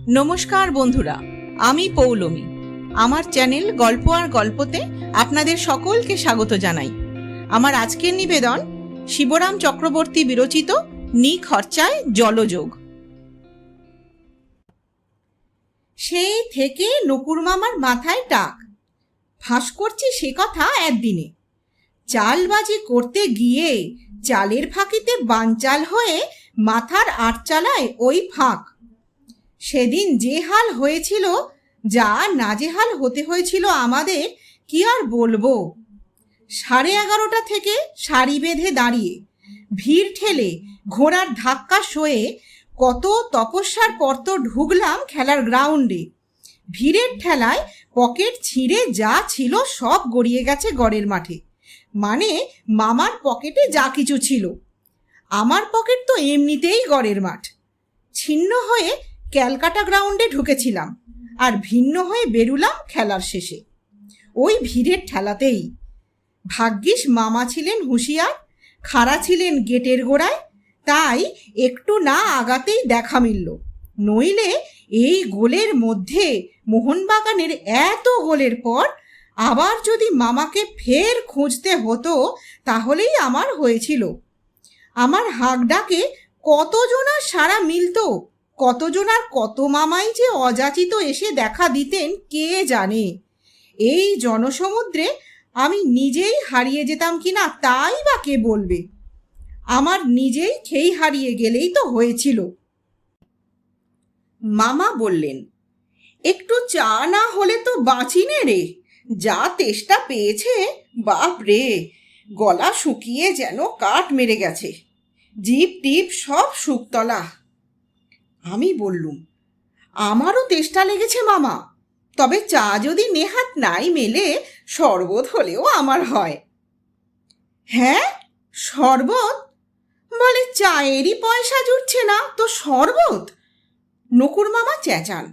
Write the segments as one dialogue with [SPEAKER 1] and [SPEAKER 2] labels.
[SPEAKER 1] নমস্কার বন্ধুরা, আমি পৌলমী। আমার চ্যানেল গল্প আর গল্পতে আপনাদের সকলকে স্বাগত জানাই। আমার আজকের নিবেদন শিবরাম চক্রবর্তী বিরচিত নিখরচায় জলযোগ। সেই থেকে নকুর মামার মাথায় টাক। ফাঁস করছি সে কথা একদিনে। চালবাজি করতে গিয়ে চালের ফাঁকিতে বানচাল হয়ে মাথার আটচালায় ওই ফাঁক। সেদিন যে হাল হয়েছিল, যা নাজেহাল হতে হয়েছিল আমাদের, কি আর বলবো। 11:30 থেকে সারি বেঁধে দাঁড়িয়ে, ভিড় ঠেলে, ঘোড়ার ধাক্কা সয়ে কত তপস্যার পর তো ঢুকলাম খেলার গ্রাউন্ডে। ভিড়ের ঠেলায় পকেট ছিঁড়ে যা ছিল সব গড়িয়ে গেছে গড়ের মাঠে। মানে মামার পকেটে যা কিছু ছিল। আমার পকেট তো এমনিতেই গড়ের মাঠ। ছিন্ন হয়ে ক্যালকাটা গ্রাউন্ডে ঢুকেছিলাম, আর ভিন্ন হয়ে বেরুলাম খেলার শেষে ওই ভিড়ের ঠেলাতেই। ভাগ্যিস মামা ছিলেন হুঁশিয়ার, খাড়া ছিলেন গেটের গোড়ায়, তাই একটু না আগাতেই দেখা মিলল। নইলে এই গোলের মধ্যে, মোহনবাগানের এত গোলের পর আবার যদি মামাকে ফের খুঁজতে হতো, তাহলেই আমার হয়েছিল। আমার হাঁক ডাকে কতজনার সাড়া মিলত, কতজনার কত মামাই যে অযাচিত এসে দেখা দিতেন কে জানে। এই জনসমুদ্রে আমি নিজেই হারিয়ে যেতাম কিনা তাই বা কে বলবে। আমার নিজেই খেই হারিয়ে গেলেই তো হয়েছিল। মামা বললেন, একটু চা না হলে তো বাঁচি নে রে। যা তেষ্টা পেয়েছে, বাপ রে, গলা শুকিয়ে যেন কাঠ মেরে গেছে, জিভ টিপ সব শুকতলা। আমি বললুম, আমারও তেষ্টা লেগেছে মামা, তবে চা যদি নেহাত নাই মেলে, শরবত হলেও আমার হয়। হ্যাঁ, শরবত? বলে চায়েরই পয়সা জুটছে না তো শরবত? নকুর মামা চেঁচান,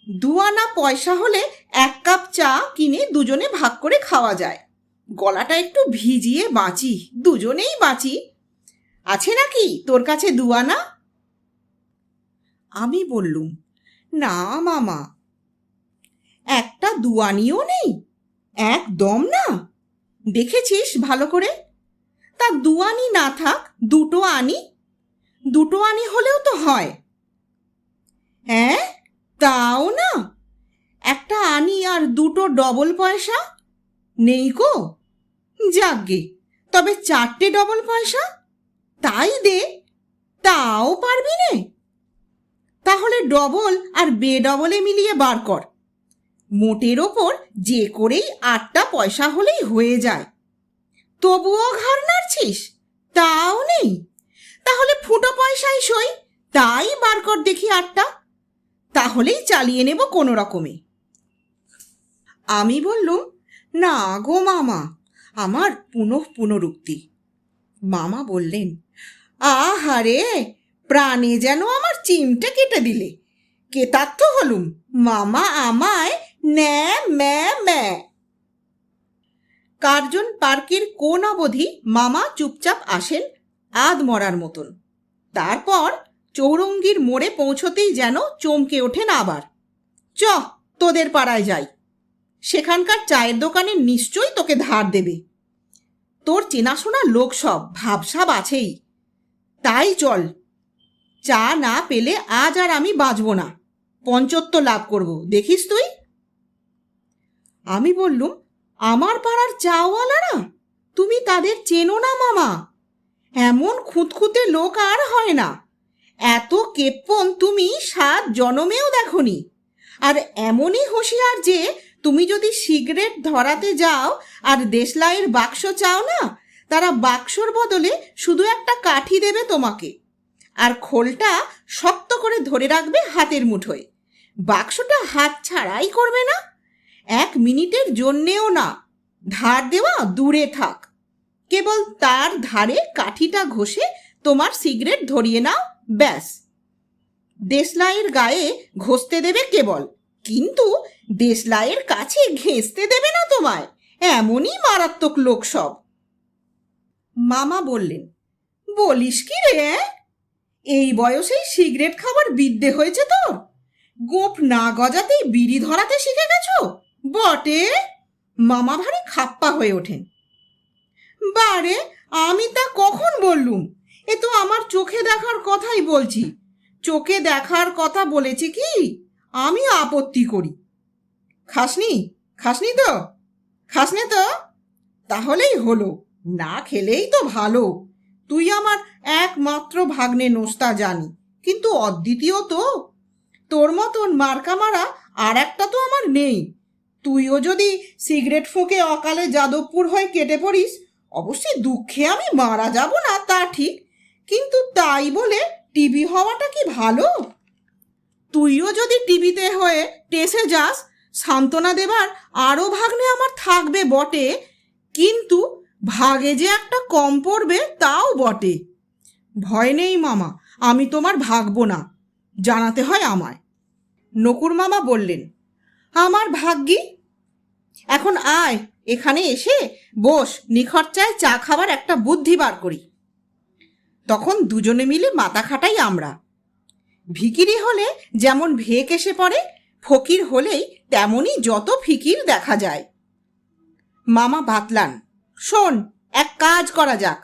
[SPEAKER 1] 2 আনা পয়সা হলে 1 কাপ চা কিনে দুজনে ভাগ করে খাওয়া যায়। গলাটা একটু ভিজিয়ে বাঁচি, দুজনেই বাঁচি। আছে নাকি তোর কাছে 2 আনা? আমি বললুম, না মামা, একটা 2 আনিও নেই? একদম না? দেখেছিস ভালো করে? তা 2 আনি না থাক, 2 আনি। 2 আনি হলেও তো হয়। হ্যাঁ, তাও না? একটা আনি আর 2 ডবল পয়সা নেই গো। যাকগে, তবে 4টে ডবল পয়সা তাই দে। তাও পারবি নে? তাহলে ডবল আর বে ডবলে মিলিয়ে বার কর। মোটের ওপর যে করেই 8টা পয়সা হলেই হয়ে যায়। তবুও ঘাড় নাড়ছিস? তাও নেই? তাহলে ফুটো পয়সাই সই, তাই বার কর দেখি 8টা। তাহলেই চালিয়ে নেব কোনো রকমে। আমি বললুম, না গো মামা, আমার পুনরুক্তি। মামা বললেন, আহারে, প্রাণে যেন আমার চিমটে কেটে দিলে। কেতার্থ হলুম, মামা আমায় ন্যা ম্যা ম্যা। কার্জন পার্কের কোন অবধি মামা চুপচাপ আসেন আধ মরার মতন। তারপর চৌরঙ্গীর মোড়ে পৌঁছতেই যেন চমকে ওঠেন আবার। চ, তোদের পাড়ায় যাই, সেখানকার চায়ের দোকানে নিশ্চয়ই তোকে ধার দেবে। তোর চেনাশোনা লোক সব, ভাবসাব আছেই। তাই চল, চা না পেলে আজ আর আমি বাঁচব না, পঞ্চত্ব লাভ করব, দেখিস তুই। আমি বললুম, আমার পাড়ার চাওয়ালারা? তুমি তাদের চেনো না মামা? এমন খুঁতখুঁতে লোক আর হয় না। এত কেপ্পন তুমি 7 জনমেও দেখনি। আর এমনই হুঁশিয়ার যে তুমি যদি সিগারেট ধরাতে যাও আর দেশলাইয়ের বাক্স চাও না, তারা বাক্সর বদলে শুধু একটা কাঠি দেবে তোমাকে, আর খোলটা শক্ত করে ধরে রাখবে হাতের মুঠোয়। বাক্সটা হাত ছাড়াই করবে না, 1 মিনিটের জন্যেও না। ধার দেওয়া দূরে থাক, কেবল তার ধারে কাঠিটা ঘষে তোমার সিগারেট ধরিয়ে নাও, ব্যাস। দেশলাইয়ের গায়ে ঘষতে দেবে কেবল, কিন্তু দেশলাইয়ের কাছে ঘেঁষতে দেবে না তোমায়। এমনই মারাত্মক লোক সব। মামা বললেন, বলিস কি রে, এই বয়সেই সিগারেট খাবার বিদ্যে হয়েছে তোর? গোঁফ না গজাতেই বিড়ি ধরাতে শিখে গেছো? বটে। মামা ভারী খাপ্পা হয়ে ওঠেন। বারে, আমি তা কখন বললুম? এ তো আমার চোখে দেখার কথাই বলছি। চোখে দেখার কথা বলেছি কি? আমি আপত্তি করি। খাসনি? খাসনি তো? খাসনে তো? তাহলেই হলো, না খেলেই তো ভালো। তুই আমার একমাত্র ভাগ্নে নোস্তা জানি, কিন্তু অদ্বিতীয় তো। তোর মতন মার্কা মারা আর একটা তো আমার নেই। তুইও যদি সিগারেট ফুঁকে অকালে যাদবপুর হয়ে কেটে পড়িস, অবশ্যই দুঃখে আমি মারা যাব না তা ঠিক, কিন্তু তাই বলে টিবি হওয়াটা কি ভালো? তুইও যদি টিভিতে হয়ে টেসে যাস, সান্ত্বনা দেবার আরও ভাগ্নে আমার থাকবে বটে, কিন্তু ভাগে যে একটা কম পড়বে তাও বটে। ভয় নেই মামা, আমি তোমার ভাগবো না, জানাতে হয় আমায়। নকুর মামা বললেন, আমার ভাগ্যি। এখন আয়, এখানে এসে বস, নিখরচায় চা খাবার একটা বুদ্ধি বার করি। তখন দুজনে মিলে মাথা খাটাই আমরা। ভিকিরি হলে যেমন ভেক এসে পড়ে, ফকির হলেই তেমনই যত ফিকির দেখা যায়। মামা বাতলান, শোন, এক কাজ করা যাক।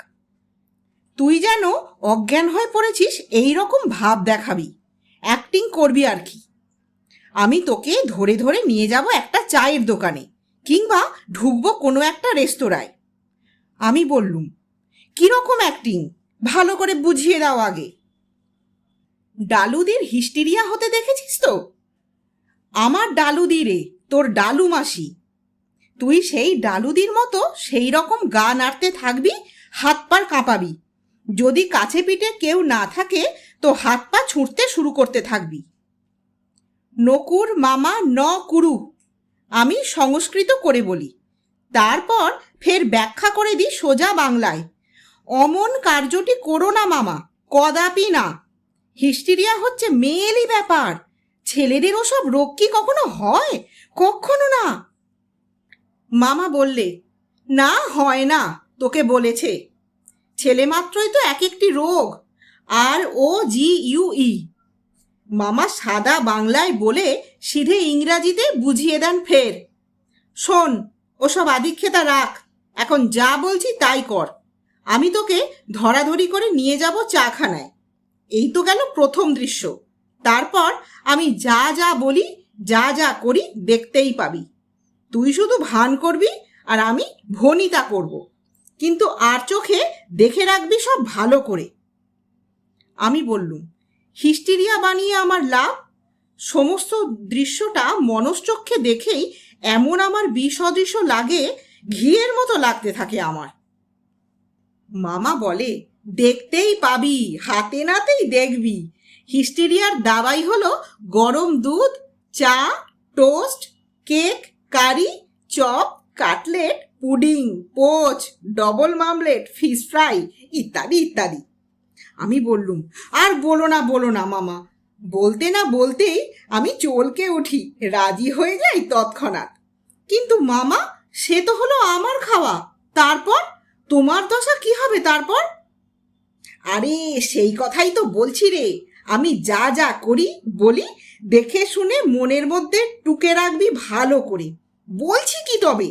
[SPEAKER 1] তুই যেন অজ্ঞান হয়ে পড়েছিস এই রকম ভাব দেখাবি, অ্যাক্টিং করবি আর কি। আমি তোকে ধরে ধরে নিয়ে যাব একটা চায়ের দোকানে, কিংবা ঢুকবো কোনো একটা রেস্তোরাঁয়। আমি বললুম, কিরকম অ্যাক্টিং, ভালো করে বুঝিয়ে দাও আগে। ডালুদির হিস্টিরিয়া হতে দেখেছিস তো? আমার ডালুদি রে, তোর ডালু মাসি। তুই সেই ডালুদির মতো সেই রকম গা নাড়তে থাকবি, হাত পা কাঁপাবি। যদি কাছে পিঠে কেউ না থাকে তো হাত পা ছুঁড়তে শুরু করতে থাকবি। নকুর মামা ন কুরু, আমি সংস্কৃত করে বলি, তারপর ফের ব্যাখ্যা করে দিই সোজা বাংলায়। অমন কার্যটি করো না মামা, কদাপি না। হিস্টিরিয়া হচ্ছে মেয়েলি ব্যাপার, ছেলেদের ওসব রোগ কি কখনো হয়? কখনো না। মামা বললে, না হয় না, তোকে বলেছে। ছেলে মাত্রই তো এক একটি রোগ, ROGUE। মামা সাদা বাংলায় বলে সিধে ইংরাজিতে বুঝিয়ে দেন ফের। শোন, ওসব আদিক্ষেতা রাখ, এখন যা বলছি তাই কর। আমি তোকে ধরাধরি করে নিয়ে যাব চাখানায়। এই তো গেল প্রথম দৃশ্য। তারপর আমি যা যা বলি, যা যা করি দেখতেই পাবি। তুই শুধু ভান করবি আর আমি ভনিতা করব, কিন্তু আর চোখে দেখে রাখবি সব ভালো করে। আমি বললুম, হিস্টিরিয়া বানিয়ে আমার লাভ? সমস্ত দৃশ্যটা মনশ্চক্ষে দেখেই এমন আমার বিসদৃশ্য লাগে, ঘিয়ের মতো লাগতে থাকে আমার। মামা বলে, দেখতেই পাবি, হাতে নাতেই দেখবি। হিস্টিরিয়ার দাবাই হলো গরম দুধ, চা, toast, cake, curry, chop, cutlet, pudding, poach, double মামলেট, ফিশ ফ্রাই ইত্যাদি ইত্যাদি। আমি বললুম, আর বলো না মামা। বলতে না বলতেই আমি চলকে উঠি, রাজি হয়ে যাই তৎক্ষণাৎ। কিন্তু মামা, সে তো হলো আমার খাওয়া, তারপর তোমার দশা কি হবে তারপর? আরে সেই কথাই তো বলছি রে, আমি যা যা করি বলি, দেখে শুনে মনের মধ্যে টুকে রাখবি ভালো করে। বলছি কি তবে?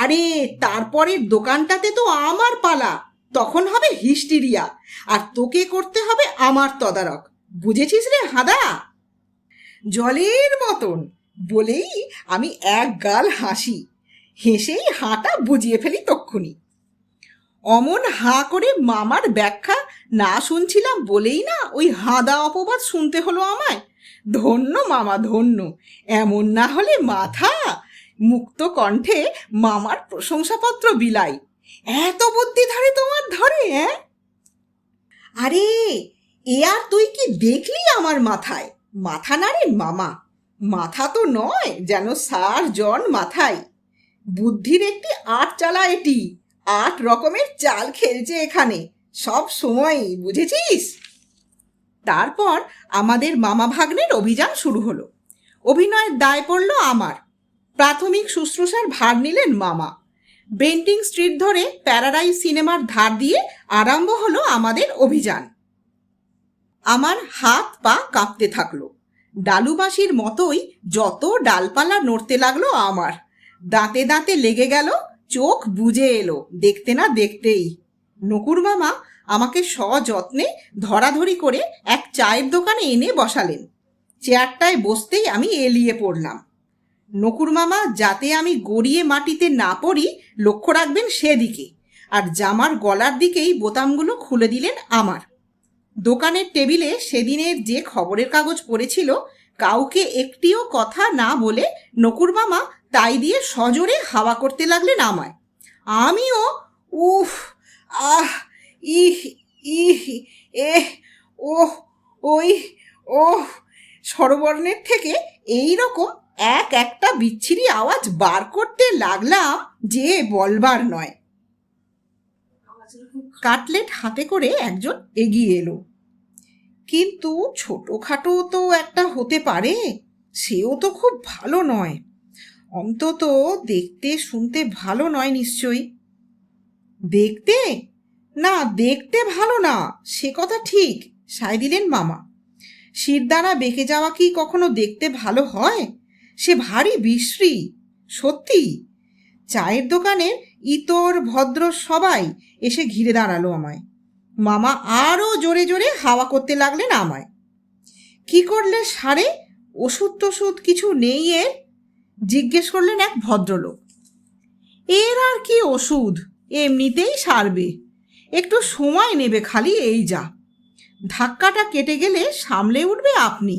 [SPEAKER 1] আরে তারপরের দোকানটাতে তো আমার পালা, তখন হবে হিস্টিরিয়া, আর তোকে করতে হবে আমার তদারক। বুঝেছিস রে হাদা? জলের মতন বলেই আমি এক গাল হাসি, হেসেই হাঁটা বুঝিয়ে ফেলি তক্ষুনি। অমন হাঁ করে মামার ব্যাখ্যা না শুনছিলাম বলেই না ওই হাদা অপবাদ শুনতে হলো আমায়। ধন্য মামা, ধন্য। এমন না হলে মাথা মুক্ত কণ্ঠে মামার প্রশংসাপত্র বিলাই। এত বুদ্ধি ধরে তোমার ধরে? আরে এ আর তুই কি দেখলি আমার মাথায়? মাথা নাড়েন মামা, মাথা তো নয়, যেন সার মাথায়। বুদ্ধির একটি আট চালা এটি, 8 রকমের চাল খেলছে এখানে সব সময়, বুঝেছিস? তারপর আমাদের মামা ভাগ্নের অভিযান শুরু হলো। অভিনয়ের দায় পড়ল আমার। প্রাথমিক শুশ্রূষার ভার নিলেন মামা। বেন্টিং স্ট্রিট ধরে প্যারাডাইজ সিনেমার ধার দিয়ে আরম্ভ হলো আমাদের অভিযান। আমার হাত পা কাঁপতে থাকলো, ডালুবাসির মতোই যত ডালপালা নড়তে লাগলো আমার। দাঁতে দাঁতে লেগে গেল, চোখ বুজে এলো দেখতে না দেখতেই। নকুর মামা আমাকে সযত্নে ধরাধরি করে এক চায়ের দোকানে এনে বসালেন। চেয়ারটায় বসতেই আমি এলিয়ে পড়লাম। নকুর মামা যাতে আমি গড়িয়ে মাটিতে না পড়ি লক্ষ্য রাখবেন সেদিকে, আর জামার গলার দিকেই বোতামগুলো খুলে দিলেন আমার। দোকানের টেবিলে সেদিনের যে খবরের কাগজ পড়েছিল কাউকে একটিও কথা না বলে নকুর মামা তাই দিয়ে সজোরে হাওয়া করতে লাগলেন আমায়। আমিও উফ, আহ, ইহ, ইহ, এহ, ওহ, ওই, ওহ স্বরবর্ণের থেকে এই রকম এক একটা বিচ্ছিরি আওয়াজ বার করতে লাগলাম যে বলবার নয়। কাটলেট হাতে করে একজন এগিয়ে এলো। কিন্তু ছোটখাটো তো একটা হতে পারে, সেও তো খুব ভালো নয়, অন্তত দেখতে শুনতে ভালো নয় নিশ্চয়ই। দেখতে না, দেখতে ভালো না সে কথা ঠিক, সায় দিলেন মামা। শিরদাঁড়া বেঁকে যাওয়া কি কখনো দেখতে ভালো হয়? সে ভারী বিশ্রী সত্যি। চায়ের দোকানের ইতর ভদ্র সবাই এসে ঘিরে দাঁড়ালো আমায়। মামা আরও জোরে জোরে হাওয়া করতে লাগলেন আমায়। কি করলে সারে? ওষুধ টষুধ কিছু নেই এর? জিজ্ঞেস করলেন এক ভদ্রলোক। এর আর কি ওষুধ, এমনিতেই সারবে, একটু সময় নেবে খালি, এই যা। ধাক্কাটা কেটে গেলে সামলে উঠবে আপনি।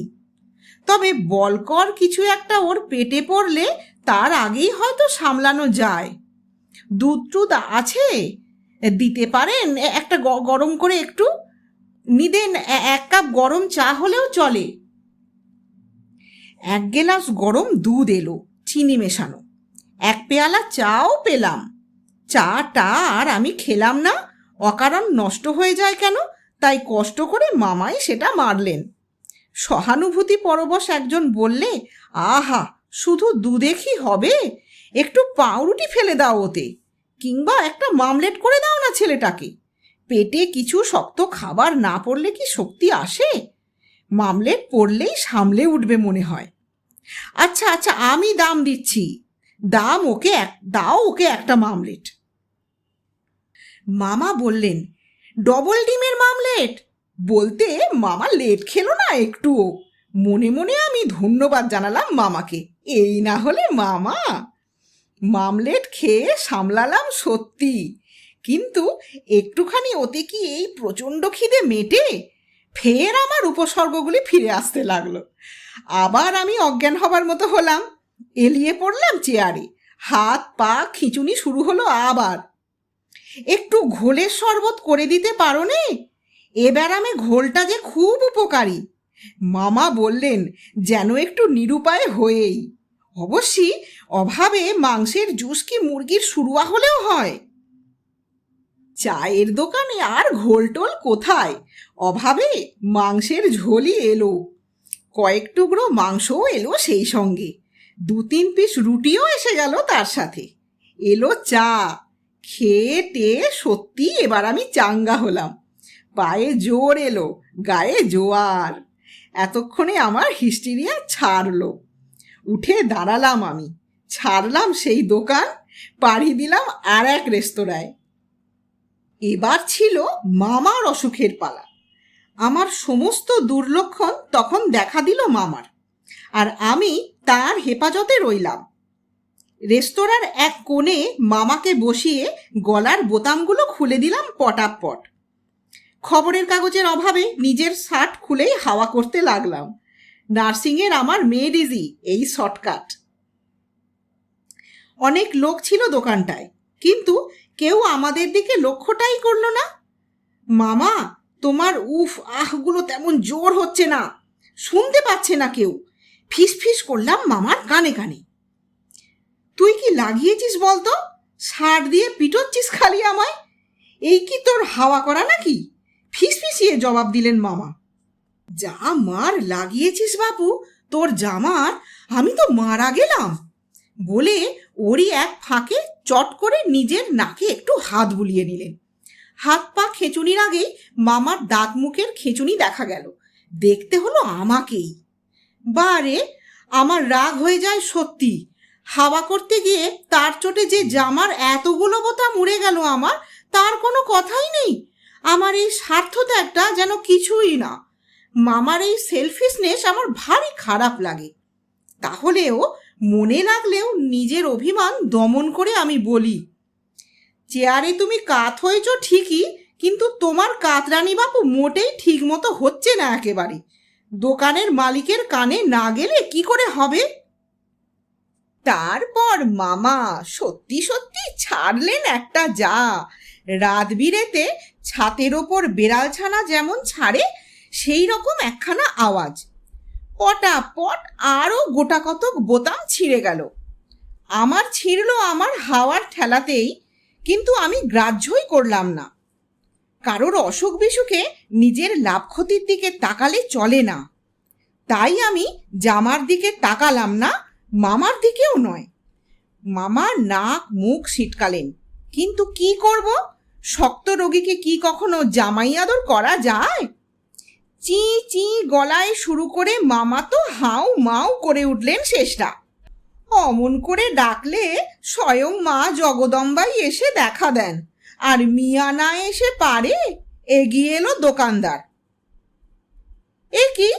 [SPEAKER 1] তবে বলকর কিছু একটা ওর পেটে পড়লে তার আগেই হয়তো সামলানো যায়। দুধ টুধ আছে? দিতে পারেন একটা গরম করে একটু নিদেন, এক কাপ গরম চা হলেও চলে। এক গেলাস গরম দুধ এলো, চিনি মেশানো। এক পেয়ালা চাও পেলাম। চাটা আর আমি খেলাম না, অকারণ নষ্ট হয়ে যায় কেন, তাই কষ্ট করে মামাই সেটা মারলেন। সহানুভূতি পরবশ একজন বললে, আহা, শুধু দুধে কি হবে, একটু পাউরুটি ফেলে দাও ওতে, কিংবা একটা মামলেট করে দাও না ছেলেটাকে। পেটে কিছু শক্ত খাবার না পড়লে কি শক্তি আসে? মামলেট পড়লেই সামলে উঠবে মনে হয়। আচ্ছা আচ্ছা, আমি দাম দিচ্ছি, দাও ওকে একটা মামলেট। মামা বললেন, ডবল ডিমের মামলেট? বলতে মামা লেট খেলো না একটুও। মনে মনে আমি ধন্যবাদ জানালাম মামাকে, এই না হলে মামা। মামলেট খেয়ে সামলালাম সত্যি, কিন্তু একটুখানি ওতে কি এই প্রচণ্ড খিদে মেটে? ফের আমার উপসর্গগুলি ফিরে আসতে লাগলো। আবার আমি অজ্ঞান হবার মতো হলাম, এলিয়ে পড়লাম চেয়ারে, হাত পা খিঁচুনি শুরু হলো আবার। একটু ঘোলের শরবত করে দিতে পারো নে? এ ব্যারামে ঘোলটা যে খুব উপকারী। মামা বললেন, যেন একটু নিরুপায় হয়েই। অবশ্যই অভাবে মাংসের জুস কি মুরগির শুরুয়া হলেও হয়। চায়ের দোকানে আর ঘোলটোল কোথায়, অভাবে মাংসের ঝোলই এলো। কয়েক টুকরো মাংসও এলো সেই সঙ্গে, 2-3 পিস রুটিও এসে গেল তার সাথে। এলো চা। খেয়ে টেয়ে সত্যি এবার আমি চাঙ্গা হলাম। পায়ে জোর এলো, গায়ে জোয়ার। এতক্ষণে আমার হিস্টিরিয়া ছাড়লো। উঠে দাঁড়ালাম আমি, ছাড়লাম সেই দোকান, পাড়ি দিলাম আর এক রেস্তোরাঁয়। এবার ছিল মামার অসুখের পালা। আমার সমস্ত দুর্লক্ষণ তখন দেখা দিল মামার, আর আমি তার হেফাজতে রইলাম। রেস্তোরাঁর এক কোণে মামাকে বসিয়ে গলার বোতামগুলো খুলে দিলাম পটাপট। খবরের কাগজের অভাবে নিজের শার্ট খুলেই হাওয়া করতে লাগলাম। নার্সিংয়ের আমার মেড ইজি এই শর্টকাট। অনেক লোক ছিল দোকানটায়, কিন্তু কেউ আমাদের দিকে লক্ষ্যটাই করলো না। মামা, তোমার উফ আহগুলো তেমন জোর হচ্ছে না, শুনতে পাচ্ছে না কেউ, ফিস ফিস করলাম মামার কানে কানে। তুই কি লাগিয়েছিস বলতো? সার দিয়ে পিটোচ্ছিস খালি আমায়, এই কি তোর হাওয়া করা নাকি? ফিস ফিসিয়ে জবাব দিলেন মামা। যা মার লাগিয়েছিস বাপু তোর জামার, আমি তো মারা গেলাম বলে ওরই এক ফাঁকে চট করে নিজের নাকে একটু হাত বুলিয়ে নিলেন। হাত পা খেঁচুনির আগেই মামার দাঁত মুখের খেঁচুনি দেখা গেল। দেখতে হলো আমাকেই। বারে, আমার রাগ হয়ে যায় সত্যি। হাওয়া করতে গিয়ে তার চোটে যে জামার এতগুলো বোতাম উড়ে গেল আমার, তার কোনো কথাই নেই। আমার এই স্বার্থত্যাগটা যেন কিছুই না। মামার এই সেলফিশনেস আমার ভারী খারাপ লাগে। তাহলেও মনে লাগলেও নিজের অভিমান দমন করে আমি বলি, চেয়ারে তুমি কাত হয়েছ ঠিকই, কিন্তু তোমার কাতরানি বাপু মোটেই ঠিক মতো হচ্ছে না একেবারে। দোকানের মালিকের কানে না গেলে কি করে হবে? তারপর মামা সত্যি সত্যি ছাড়লেন একটা যা। রাত বিরেতে ছাতের ওপর বেড়ালছানা যেমন ছাড়ে সেই রকম একখানা আওয়াজ। পটাপট আরও গোটা কতক বোতাম ছিঁড়ে গেল। আমার ছিঁড়ল আমার হাওয়ার ঠেলাতেই, কিন্তু আমি গ্রাহ্যই করলাম না। কারোর অসুখ বিসুখে নিজের লাভ ক্ষতির দিকে তাকালে চলে না। তাই আমি জামার দিকে তাকালাম না, মামার দিকেও নয়। মামা নাক মুখ সিটকালেন, কিন্তু কি করব? শক্ত রোগীকে কি কখনো জামাই আদর করা যায়? চি চি গলায় শুরু করে মামা তো হাউ মাউ করে উঠলেন শেষটা। অমন করে ডাকলে স্বয়ং মা জগদম্বাই এসে দেখা দেন, আর মিয়া না এসে পারে? এগিয়ে এলো দোকানদার। এ কি?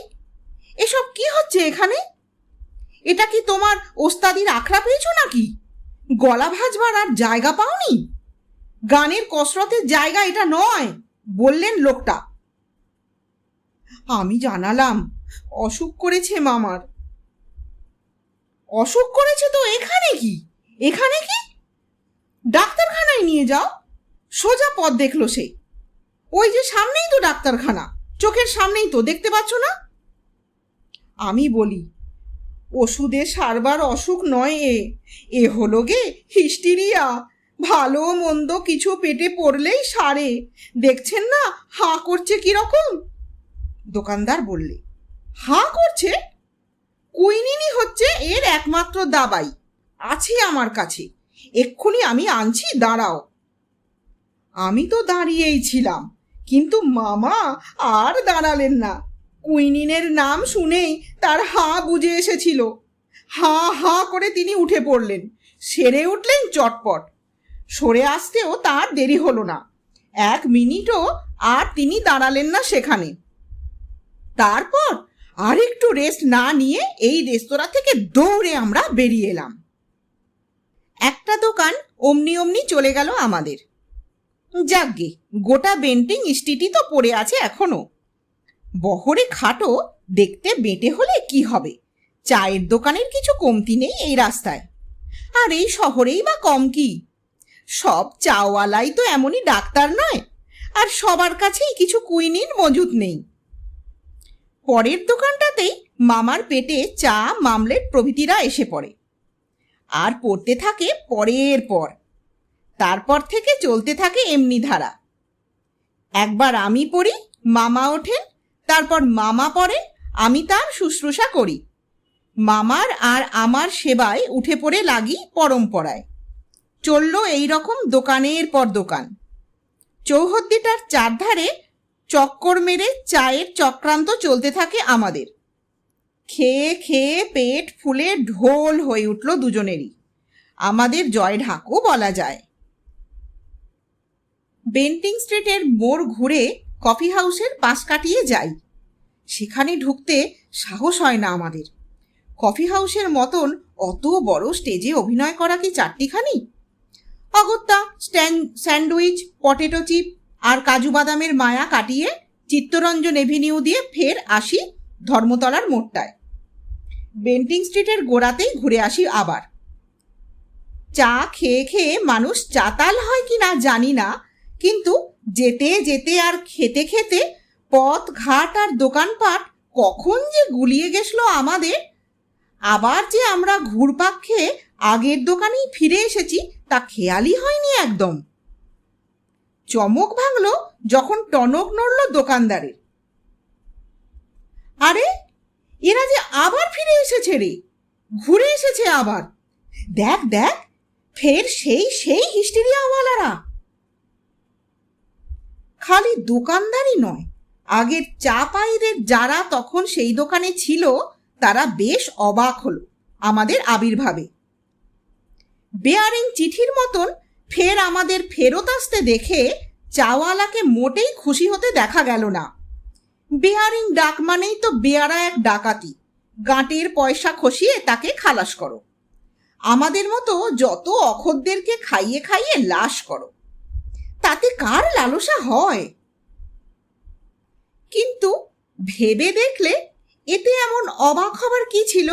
[SPEAKER 1] এসব কি হচ্ছে এখানে? এটা কি তোমার ওস্তাদির আখড়া পেয়েছো নাকি? গলা ভাঁজবার আর জায়গা পাওনি? গানের কসরতের জায়গা এটা নয়, বললেন লোকটা। আমি জানালাম, অসুখ করেছে মামার। অসুখ করেছে তো এখানে কি? এখানে কি? ডাক্তারখানায় নিয়ে যাও। সোজা পথ দেখলো সে। ওই যে সামনেই তো ডাক্তারখানা, চোখের সামনেই তো, দেখতে পাচ্ছ না? আমি বলি, ওষুধে সারবার অসুখ নয় এ হলো গে হিস্টিরিয়া। ভালো মন্দ কিছু পেটে পড়লেই সারে। দেখছেন না হাঁ করছে কিরকম? দোকানদার বললে, হাঁ করছে? কুইনিনি হচ্ছে এর একমাত্র দাবাই। আছে আমার কাছে, এক্ষুনি আমি আনছি, দাঁড়াও। আমি তো দাঁড়িয়েই ছিলাম, কিন্তু মামা আর দাঁড়ালেন না। কুইনিনের নাম শুনেই তার হাঁ বুঝে এসেছিল। হাঁ হাঁ করে তিনি উঠে পড়লেন, সেরে উঠলেন চটপট। সরে আসতেও তার দেরি হলো না। 1 মিনিটও আর তিনি দাঁড়ালেন না সেখানে। তারপর আর একটু রেস্ট না নিয়ে এই রেস্তোরাঁ থেকে দৌড়ে আমরা বেরিয়ে এলাম। একটা দোকান অমনি অমনি চলে গেল আমাদের। যাকগে, গোটা বেন্টিং স্ট্রিটই তো পড়ে আছে এখনো। বহরে খাটো, দেখতে বেঁটে হলে কি হবে? চায়ের দোকানের কিছু কমতি নেই এই রাস্তায়। আর এই শহরেই বা কম কি? সব চাওয়ালাই তো এমনই ডাক্তার নয়, আর সবার কাছেই কিছু কুইনিন মজুদ নেই। পরের দোকানটাতেই মামার পেটে চা, মামলেট প্রভৃতিরা এসে পড়ে। আর পড়তে থাকে পরের পর। তারপর থেকে চলতে থাকে এমনি ধারা। একবার আমি পড়ি, মামা ওঠেন, তারপর মামা পড়ে, আমি তার শুশ্রূষা করি। মামার আর আমার সেবায় উঠে পড়ে লাগি পরম্পরায়। চলল এই রকম দোকানের পর দোকান। চৌহদ্দিটার চারধারে চক্কর মেরে চায়ের চক্রান্ত চলতে থাকে আমাদের। খেয়ে খেয়ে পেট ফুলে ঢোল হয়ে উঠল দুজনেরই। আমাদের জয় ঢাকও বলা যায়। বেন্টিং স্ট্রিটের মোড় ঘুরে কফি হাউসের পাশ কাটিয়ে যাই। সেখানে ঢুকতে সাহস হয় না আমাদের। কফি হাউসের মতন অত বড় স্টেজে অভিনয় করা কি চারটিখানি? অগত্যা স্যান্ডউইচ, পটেটো চিপ আর কাজু বাদামের মায়া কাটিয়ে চিত্তরঞ্জন এভিনিউ দিয়ে ফের আসি ধর্মতলার মোড়টায়। বেন্টিং স্ট্রিটের গোড়াতেই ঘুরে আসি আবার। চা খেয়ে খেয়ে মানুষ চাতাল হয় কি না জানি না, কিন্তু যেতে যেতে আর খেতে খেতে পথ ঘাট আর দোকানপাট কখন যে গুলিয়ে গেছিল আমাদের। আবার যে আমরা ঘুরপাক খেয়ে আগের দোকানেই ফিরে এসেছি তা খেয়ালই হয়নি একদম। চমক ভাঙল যখন টনক নড়ল দোকানদারের। আরে, এরা যে আবার ফিরে এসেছে রে, ঘুরে এসেছে আবার। দেখ দেখ, ফের সেই সেই হিস্টেরিয়াওয়ালারা। খালি দোকানদারই নয়, আগের চা পাইদের যারা তখন সেই দোকানে ছিল তারা বেশ অবাক হলো আমাদের আবির্ভাবে। বেয়ারিং চিঠির মতন ফের আমাদের ফেরত আসতে দেখে চাওয়ালাকে মোটেই খুশি হতে দেখা গেল না। বেয়ারিং ডাক মানেই তো বেয়ারা এক ডাকাতি, গাঁটের পয়সা খসিয়ে তাকে খালাস করো, আমাদের মতো যত অখদ্দেরকে খাইয়ে খাইয়ে লাশ করো, তাতে কার লালসা হয়? কিন্তু ভেবে দেখলে এতে এমন অবাক হবার কি ছিল?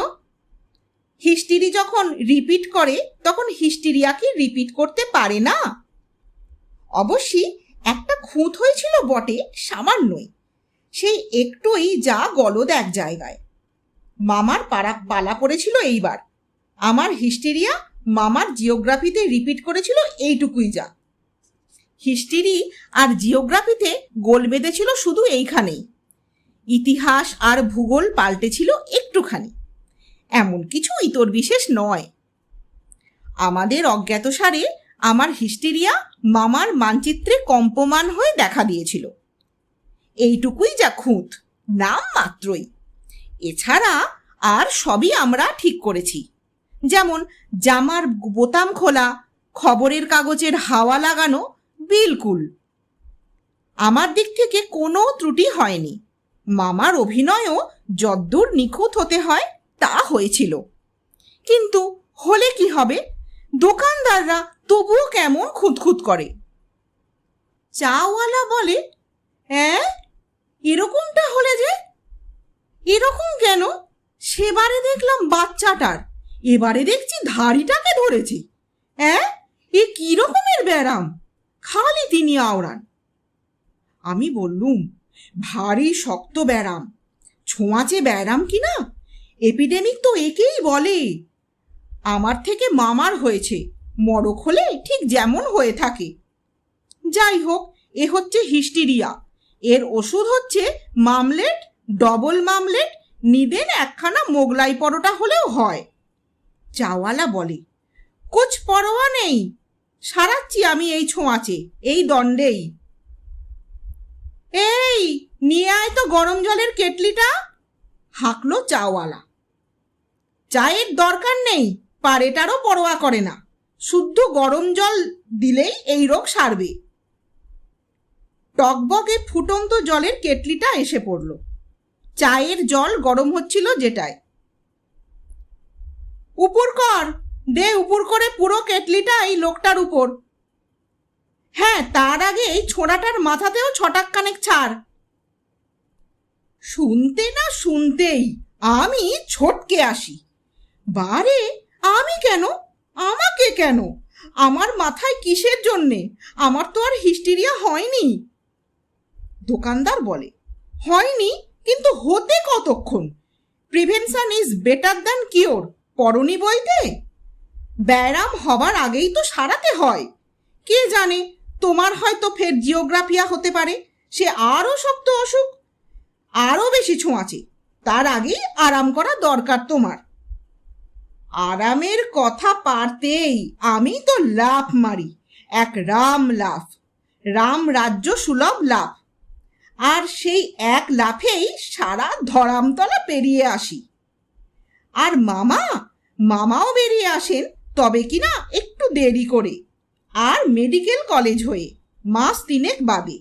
[SPEAKER 1] হিস্টিরি যখন রিপিট করে তখন হিস্টিরিয়া কি রিপিট করতে পারে না? অবশ্যই একটা খুঁত হয়েছিল বটে, সামান্যই, সেই একটুই যা গলদ এক জায়গায়। মামার পালা পড়েছিল এইবার, আমার হিস্টিরিয়া মামার জিওগ্রাফিতে রিপিট করেছিল এইটুকুই যা। হিস্টিরি আর জিওগ্রাফিতে গোল বেঁধেছিল শুধু এইখানেই, ইতিহাস আর ভূগোল পাল্টেছিল একটুখানি, এমন কিছু ইতর বিশেষ নয়। আমাদের অজ্ঞাতসারে আমার হিস্টিরিয়া মামার মানচিত্রে কম্পমান হয়ে দেখা দিয়েছিল, এইটুকুই যা খুঁত, নাম মাত্রই। এছাড়া আর সবই আমরা ঠিক করেছি, যেমন জামার বোতাম খোলা, খবরের কাগজের হাওয়া লাগানো, বিলকুল আমার দিক থেকে কোনো ত্রুটি হয়নি। মামার অভিনয়ও যদ্দূর নিখুঁত হতে হয় তা হয়েছিল। কিন্তু হলে কি হবে, দোকানদাররা তবুও কেমন খুঁতখুত করে। চাওয়ালা বলে, হ্যাঁ এরকমটা হলে যে? এরকম কেন? সেবারে দেখলাম বাচ্চাটার, এবারে দেখছি ধাড়িটাকে ধরেছে। হ্যাঁ, এ কি রকমের ব্যারাম, খালি তিনি আওড়ান। আমি বললুম, ভারী শক্ত ব্যারাম, ছোঁয়াচে ব্যারাম কি না, এপিডেমিক তো একেই বলে। আমার থেকে মামার হয়েছে, মড়ক হলে ঠিক যেমন হয়ে থাকে। যাই হোক, এ হচ্ছে হিস্টিরিয়া, এর ওষুধ হচ্ছে মামলেট, ডবল মামলেট, নিদেন একখানা মোগলাই পরোটা হলেও হয়। চাওয়ালা বলে, কোচ পরোয়া নেই, সারাচ্ছি আমি এই ছোঁয়াচে, এই দণ্ডেই। এই নিয়ে আয় তো গরম জলের কেটলিটা, হাঁকলো চাওয়ালা। চায়ের দরকার নেই, পারেটারও পরোয়া করে না, শুদ্ধ গরম জল দিলেই এই রোগ সারবে। টকবগে ফুটন্ত জলের কেটলিটা এসে পড়ল, চায়ের জল গরম হচ্ছিল যেটায়। উপর কর, দে উপর করে পুরো কেটলিটা এই লোকটার উপর। হ্যাঁ, তার আগে এই ছোড়াটার মাথাতেও ছটাকখানেক ছাড়। শুনতে না শুনতেই আমি ছটকে আসি। বারে, আমি কেন? আমাকে কেন? আমার মাথায় কিসের জন্যে? আমার তো আর হিস্টিরিয়া হয়নি। দোকানদার বলে, হয়নি কিন্তু হতে কতক্ষণ? Prevention is better than cure, পড়নি বইতে? ব্যায়াম হবার আগেই তো সারাতে হয়। কে জানে, তোমার হয়তো ফের জিওগ্রাফিয়া হতে পারে, সে আরও শক্ত অসুখ, আরও বেশি ছোঁয়াচে, তার আগেই আরাম করা দরকার তোমার। আরামের কথা পারতেই আমি তো লাফ মারি, এক রাম লাফ, রাম রাজ্য সুলভ লাফ, আর সেই এক লাফেই সারা ধরামতলা পেরিয়ে আসি। আর মামাও বেরিয়ে আসেন, তবে কিনা একটু দেরি করে, আর মেডিকেল কলেজ হয়ে মাস 3 বাদে।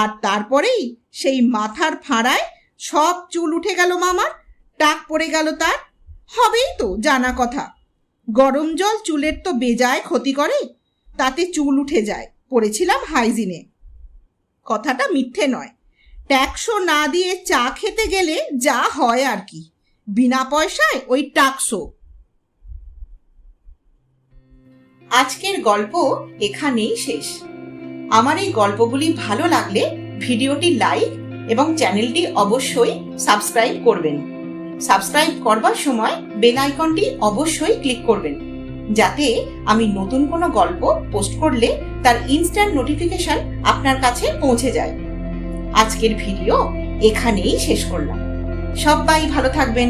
[SPEAKER 1] আর তারপরেই সেই মাথার ফাঁড়ায় সব চুল উঠে গেল মামার, টাক পড়ে গেল তার। হবেই তো, জানা কথা, গরম জল চুলের তো বেজায় ক্ষতি করে, তাতে চুল উঠে যায়। পড়েছিলাম হাইজিনে, কথাটা মিথ্যে নয়। ট্যাক্সও না দিয়ে চা খেতে গেলে যা হয় আর কি, বিনা পয়সায় ওই ট্যাক্সও। আজকের গল্প এখানেই শেষ। আমার এই গল্পগুলি ভালো লাগলে ভিডিওটি লাইক এবং চ্যানেলটি অবশ্যই সাবস্ক্রাইব করবেন। সাবস্ক্রাইব করবার সময় বেল আইকনটি অবশ্যই ক্লিক করবেন, যাতে আমি নতুন কোনো গল্প পোস্ট করলে তার ইনস্ট্যান্ট নোটিফিকেশন আপনার কাছে পৌঁছে যায়। আজকের ভিডিও এখানেই শেষ করলাম। সবাই ভালো থাকবেন।